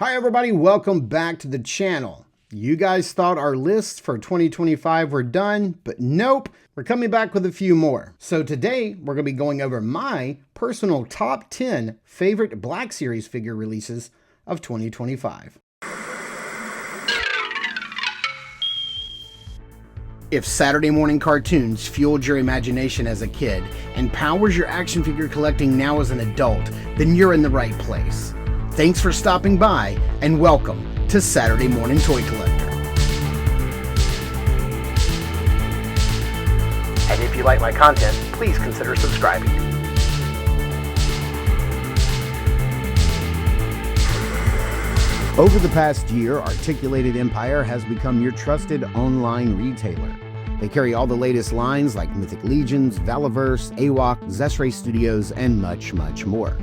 Hi everybody, welcome back to the channel. You guys thought our lists for 2025 were done, but nope, we're coming back with a few more. So today we're going to be going over my personal top 10 favorite Black Series figure releases of 2025. If Saturday morning cartoons fueled your imagination as a kid and powers your action figure collecting now as an adult, then you're in the right place. Thanks for stopping by, and welcome to Saturday Morning Toy Collector. And if you like my content, please consider subscribing. Over the past year, Articulated Empire has become your trusted online retailer. They carry all the latest lines like Mythic Legions, Valaverse, AWOC, Zesray Studios, and much, much more.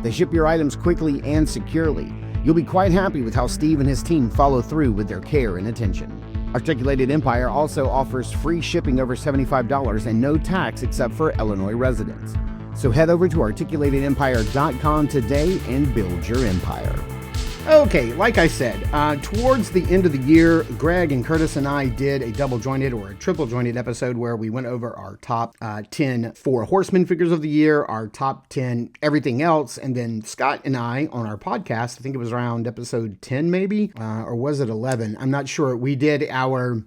They ship your items quickly and securely. You'll be quite happy with how Steve and his team follow through with their care and attention. Articulated Empire also offers free shipping over $75 and no tax except for Illinois residents. So head over to articulatedempire.com today and build your empire. Okay, like I said, towards the end of the year, Greg and Curtis and I did a double jointed or a triple jointed episode where we went over our top 10 Four Horsemen figures of the year, our top 10 everything else, and then Scott and I on our podcast, I think it was around episode 10 maybe, or was it 11? I'm not sure. We did our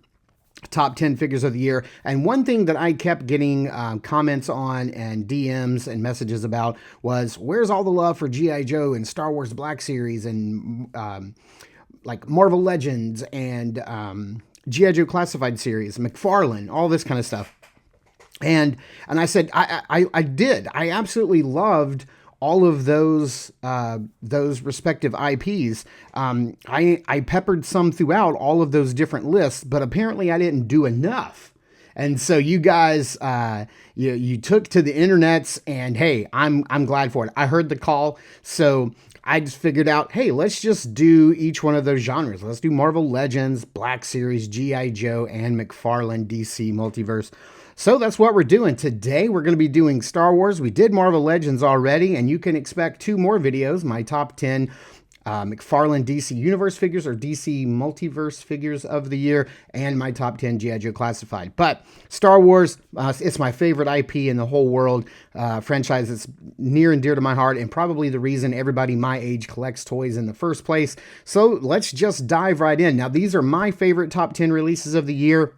top 10 figures of the year. And one thing that I kept getting comments on and DMs and messages about was, where's all the love for G.I. Joe and Star Wars Black Series and like Marvel Legends and G.I. Joe Classified Series, McFarlane, all this kind of stuff. And I said, I did. I absolutely loved all of those respective IPs. I peppered some throughout all of those different lists, but apparently I didn't do enough. And so you guys, you took to the internets, and hey, I'm glad for it. I heard the call, so I just figured out, hey, let's just do each one of those genres. Let's do Marvel Legends, Black Series, G.I. Joe, and McFarlane DC Multiverse. So that's what we're doing. Today we're going to be doing Star Wars. We did Marvel Legends already, and you can expect 2 more videos, my top 10 McFarlane DC Universe figures or DC Multiverse figures of the year, and my top 10 G.I. Joe Classified. But Star Wars, it's my favorite IP in the whole world, franchise that's near and dear to my heart, and probably the reason everybody my age collects toys in the first place. So let's just dive right in. Now, these are my favorite top 10 releases of the year.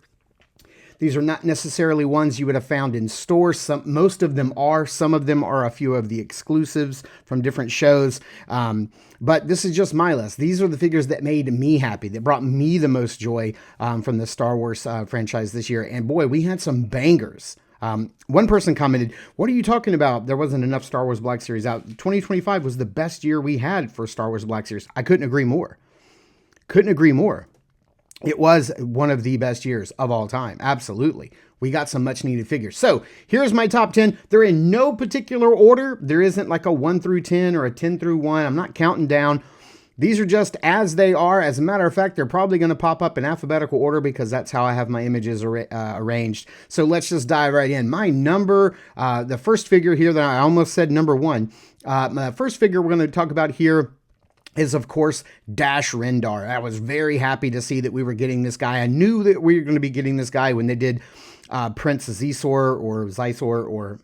These are not necessarily ones you would have found in stores. Most of them are. Some of them are a few of the exclusives from different shows. But this is just my list. These are the figures that made me happy, that brought me the most joy from the Star Wars franchise this year. And boy, we had some bangers. One person commented, "What are you talking about? There wasn't enough Star Wars Black Series out. 2025 was the best year we had for Star Wars Black Series." I couldn't agree more. Couldn't agree more. It was one of the best years of all time. Absolutely. We got some much needed figures. So here's my top 10. They're in no particular order. There isn't like a 1 through 10 or a 10 through 1. I'm not counting down. These are just as they are. As a matter of fact, they're probably going to pop up in alphabetical order because that's how I have my images arranged. So let's just dive right in. My number, the first figure here that I almost said number 1. My first figure we're going to talk about here is, of course, Dash Rendar. I was very happy to see that we were getting this guy. I knew that we were going to be getting this guy when they did Prince Zisor or Zisor or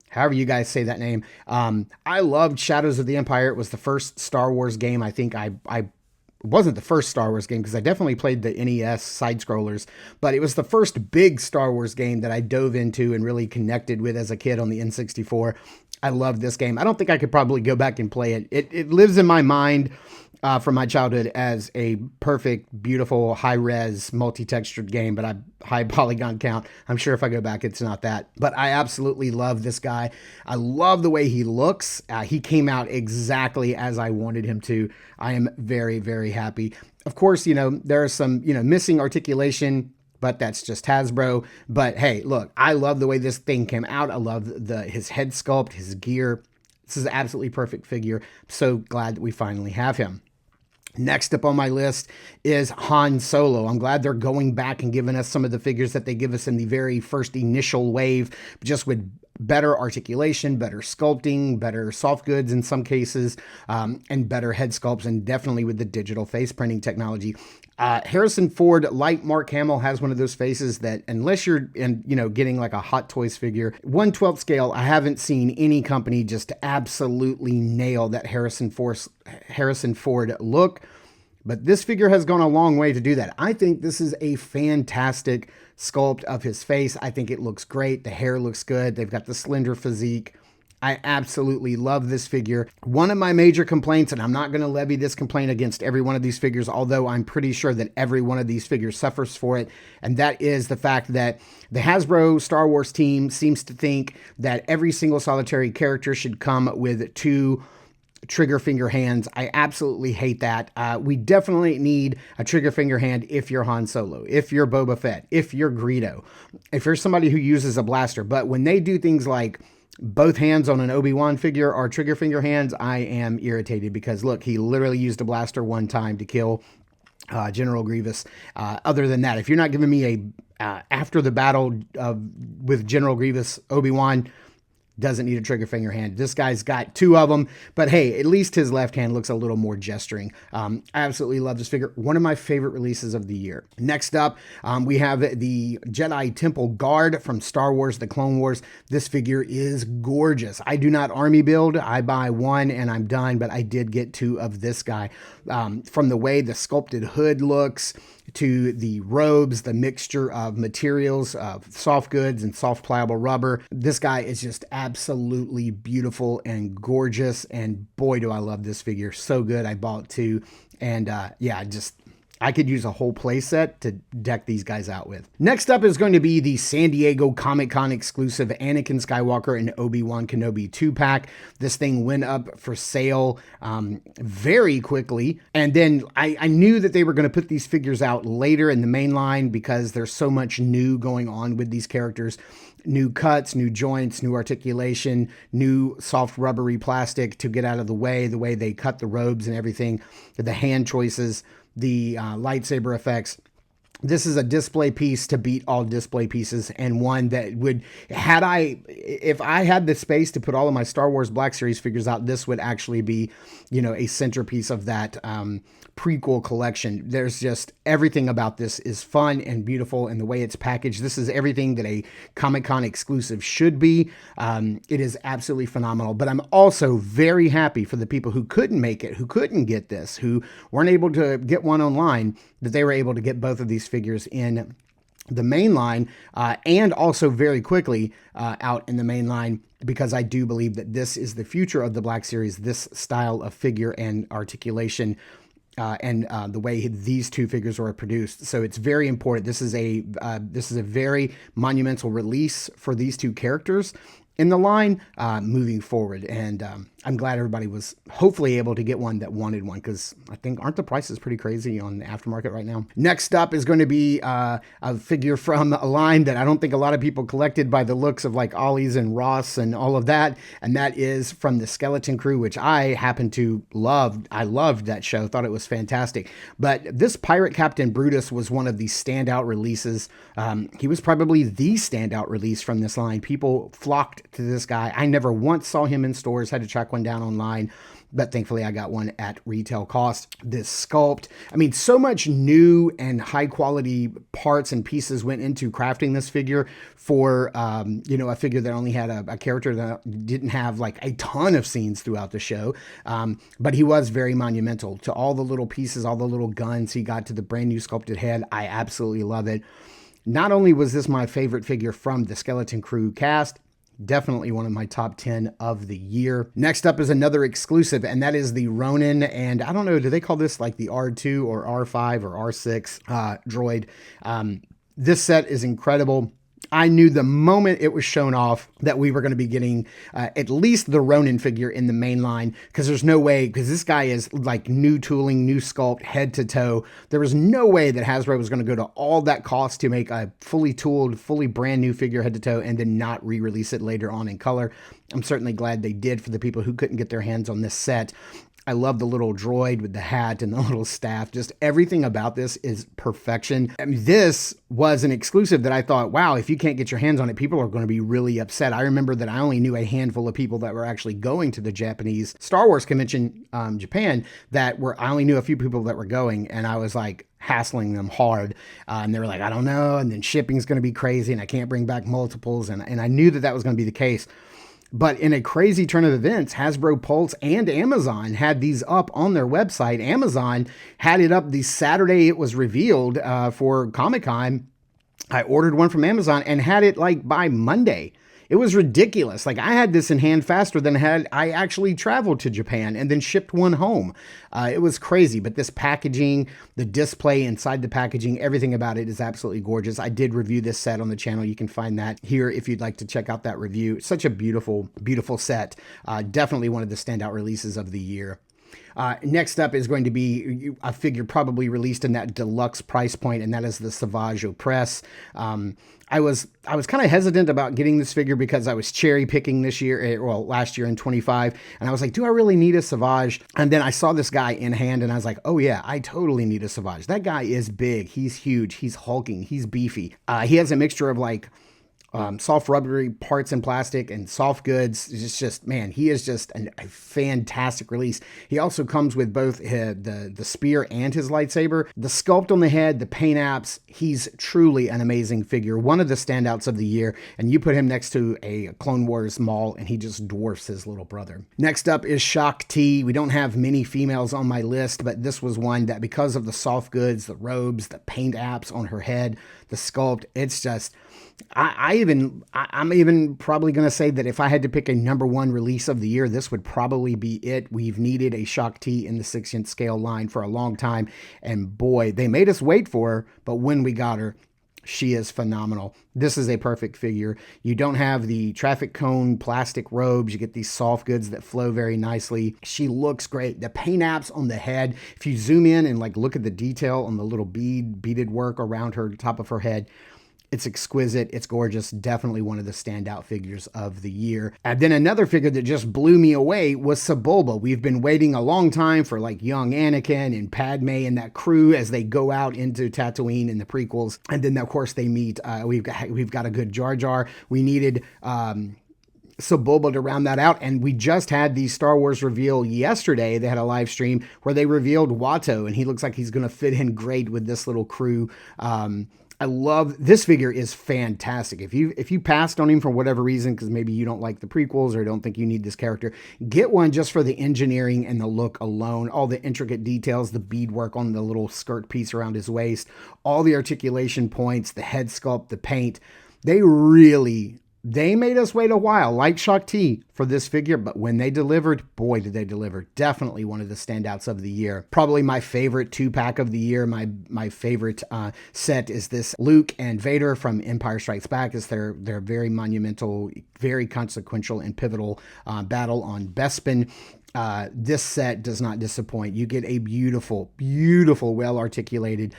however you guys say that name. I loved Shadows of the Empire. It was the first Star Wars game. I think I wasn't the first Star Wars game because I definitely played the NES side-scrollers, but it was the first big Star Wars game that I dove into and really connected with as a kid on the N64. I love this game. I don't think I could probably go back and play it. It lives in my mind from my childhood as a perfect, beautiful, high-res, multi-textured game, but high polygon count. I'm sure if I go back, it's not that. But I absolutely love this guy. I love the way he looks. He came out exactly as I wanted him to. I am very, very happy. Of course, there are some, missing articulation, but that's just Hasbro. But hey, look, I love the way this thing came out. I love his head sculpt, his gear. This is an absolutely perfect figure. I'm so glad that we finally have him. Next up on my list is Han Solo. I'm glad they're going back and giving us some of the figures that they give us in the very first initial wave, just with better articulation, better sculpting, better soft goods in some cases, and better head sculpts, and definitely with the digital face printing technology. Harrison Ford, like Mark Hamill, has one of those faces that, unless you're getting like a Hot Toys figure, 1/12 scale, I haven't seen any company just absolutely nail that Harrison Ford look. But this figure has gone a long way to do that. I think this is a fantastic sculpt of his face. I think it looks great. The hair looks good. They've got the slender physique. I absolutely love this figure. One of my major complaints, and I'm not going to levy this complaint against every one of these figures, although I'm pretty sure that every one of these figures suffers for it, and that is the fact that the Hasbro Star Wars team seems to think that every single solitary character should come with 2 trigger finger hands. I absolutely hate that. We definitely need a trigger finger hand if you're Han Solo, if you're Boba Fett, if you're Greedo, if you're somebody who uses a blaster. But when they do things like both hands on an Obi-Wan figure or trigger finger hands, I am irritated, because look, he literally used a blaster one time to kill General Grievous. Other than that, if you're not giving me a after the battle with General Grievous, Obi-Wan doesn't need a trigger finger hand. This guy's got 2 of them, but hey, at least his left hand looks a little more gesturing. I absolutely love this figure. One of my favorite releases of the year. Next up, we have the Jedi Temple Guard from Star Wars: The Clone Wars. This figure is gorgeous. I do not army build. I buy 1 and I'm done, but I did get 2 of this guy. From the way the sculpted hood looks, to the robes, the mixture of materials, soft goods and soft pliable rubber. This guy is just absolutely beautiful and gorgeous. And boy, do I love this figure. So good. I bought 2. And I could use a whole play set to deck these guys out with. Next up is going to be the San Diego Comic-Con exclusive Anakin Skywalker and Obi-Wan Kenobi 2-pack. This thing went up for sale very quickly. And then I knew that they were going to put these figures out later in the main line, because there's so much new going on with these characters. New cuts, new joints, new articulation, new soft rubbery plastic to get out of the way they cut the robes and everything, the hand choices, the lightsaber effects. This is a display piece to beat all display pieces, and one that would, if I had the space to put all of my Star Wars Black Series figures out, this would actually be, a centerpiece of that prequel collection. There's just everything about this is fun and beautiful, and the way it's packaged. This is everything that a Comic-Con exclusive should be. It is absolutely phenomenal. But I'm also very happy for the people who couldn't make it, who couldn't get this, who weren't able to get one online, that they were able to get both of these figures in the main line, and also very quickly out in the main line, because I do believe that this is the future of the Black Series, this style of figure and articulation, and the way these 2 figures are produced. So it's very important. This is a very monumental release for these 2 characters in the line moving forward. And I'm glad everybody was hopefully able to get one that wanted one, because I think, aren't the prices pretty crazy on the aftermarket right now? Next up is going to be a figure from a line that I don't think a lot of people collected by the looks of, like Ollie's and Ross and all of that. And that is from the Skeleton Crew, which I happen to love. I loved that show, thought it was fantastic. But this Pirate Captain Brutus was one of the standout releases. He was probably the standout release from this line. People flocked to this guy. I never once saw him in stores, had to track one down online, but thankfully I got one at retail cost. This sculpt, I mean, so much new and high quality parts and pieces went into crafting this figure for, a figure that only had a character that didn't have like a ton of scenes throughout the show. But he was very monumental to all the little pieces, all the little guns he got to the brand new sculpted head. I absolutely love it. Not only was this my favorite figure from the Skeleton Crew cast, definitely one of my top 10 of the year. Next up is another exclusive, and that is the Ronin. And I don't know, do they call this like the R2 or R5 or R6 droid? This set is incredible. I knew the moment it was shown off that we were going to be getting at least the Ronin figure in the main line, because there's no way, because this guy is like new tooling, new sculpt, head to toe. There was no way that Hasbro was going to go to all that cost to make a fully tooled, fully brand new figure head to toe and then not re-release it later on in color. I'm certainly glad they did for the people who couldn't get their hands on this set. I love the little droid with the hat and the little staff. Just everything about this is perfection. I mean, this was an exclusive that I thought, wow, if you can't get your hands on it, people are going to be really upset. I remember that I only knew a handful of people that were actually going to the Japanese Star Wars convention, Japan, I only knew a few people that were going, and I was like hassling them hard. And they were like, I don't know. And then shipping's going to be crazy and I can't bring back multiples. And I knew that was going to be the case. But in a crazy turn of events, Hasbro Pulse and Amazon had these up on their website. Amazon had it up the Saturday it was revealed for Comic-Con. I ordered one from Amazon and had it like by Monday. It was ridiculous. Like I had this in hand faster than I actually traveled to Japan and then shipped one home. It was crazy, but this packaging, the display inside the packaging, everything about it is absolutely gorgeous. I did review this set on the channel. You can find that here if you'd like to check out that review. Such a beautiful, beautiful set. Definitely one of the standout releases of the year. Next up is going to be a figure probably released in that deluxe price point, and that is the Savage Opress. I was kind of hesitant about getting this figure because I was cherry picking last year in 25, and I was like, do I really need a Savage? And then I saw this guy in hand, and I was like, oh yeah, I totally need a Savage. That guy is big, he's huge, he's hulking, he's beefy. He has a mixture of like soft rubbery parts and plastic and soft goods. It's just, man, he is just a fantastic release. He also comes with both the spear and his lightsaber. The sculpt on the head, the paint apps, he's truly an amazing figure. One of the standouts of the year, and you put him next to a Clone Wars Maul and he just dwarfs his little brother. Next up is Shaak Ti. We don't have many females on my list, but this was one that because of the soft goods, the robes, the paint apps on her head, the sculpt, it's just, I'm even probably going to say that if I had to pick a number one release of the year, this would probably be it. We've needed a Shaak Ti in the 6-inch scale line for a long time. And boy, they made us wait for her. But when we got her, she is phenomenal. This is a perfect figure. You don't have the traffic cone plastic robes. You get these soft goods that flow very nicely. She looks great. The paint apps on the head, if you zoom in and like look at the detail on the little beaded work around her, top of her head, it's exquisite. It's gorgeous. Definitely one of the standout figures of the year. And then another figure that just blew me away was Sebulba. We've been waiting a long time for like young Anakin and Padme and that crew as they go out into Tatooine in the prequels. And then of course they meet. We've got a good Jar Jar. We needed Sebulba to round that out, and we just had the Star Wars reveal yesterday. They had a live stream where they revealed Watto, and he looks like he's going to fit in great with this little crew. I love this figure. Is fantastic. If you passed on him for whatever reason, because maybe you don't like the prequels or don't think you need this character, get one just for the engineering and the look alone. All the intricate details, the beadwork on the little skirt piece around his waist, all the articulation points, the head sculpt, the paint. They made us wait a while, like Shaak Ti, for this figure, but when they delivered, boy, did they deliver. Definitely one of the standouts of the year. Probably my favorite 2-pack of the year. My favorite set is this Luke and Vader from Empire Strikes Back. It's their very monumental, very consequential and pivotal battle on Bespin. This set does not disappoint. You get a beautiful, beautiful, well-articulated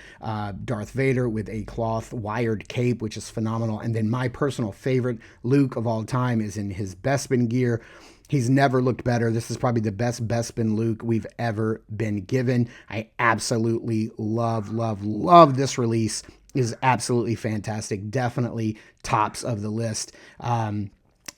Darth Vader with a cloth wired cape, which is phenomenal. And then my personal favorite Luke of all time is in his Bespin gear. He's never looked better. This is probably the best Bespin Luke we've ever been given. I absolutely love, love, love this release. It is absolutely fantastic. Definitely tops of the list.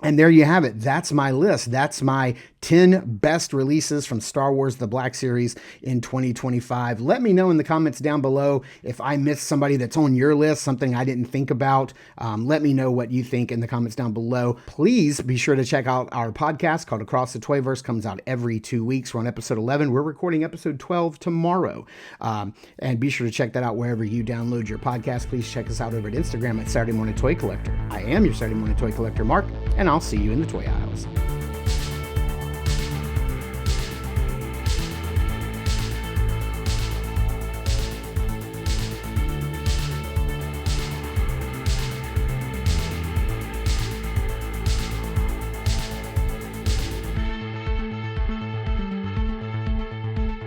And there you have it. That's my list. That's my 10 best releases from Star Wars The Black Series in 2025. Let me know in the comments down below if I missed somebody that's on your list, something I didn't think about. Let me know what you think in the comments down below. Please be sure to check out our podcast called Across the Toyverse. Comes out every 2 weeks. We're on episode 11. We're recording episode 12 tomorrow. And be sure to check that out wherever you download your podcast. Please check us out over at Instagram at Saturday Morning Toy Collector. I am your Saturday Morning Toy Collector, Mark, and I'll see you in the toy aisles.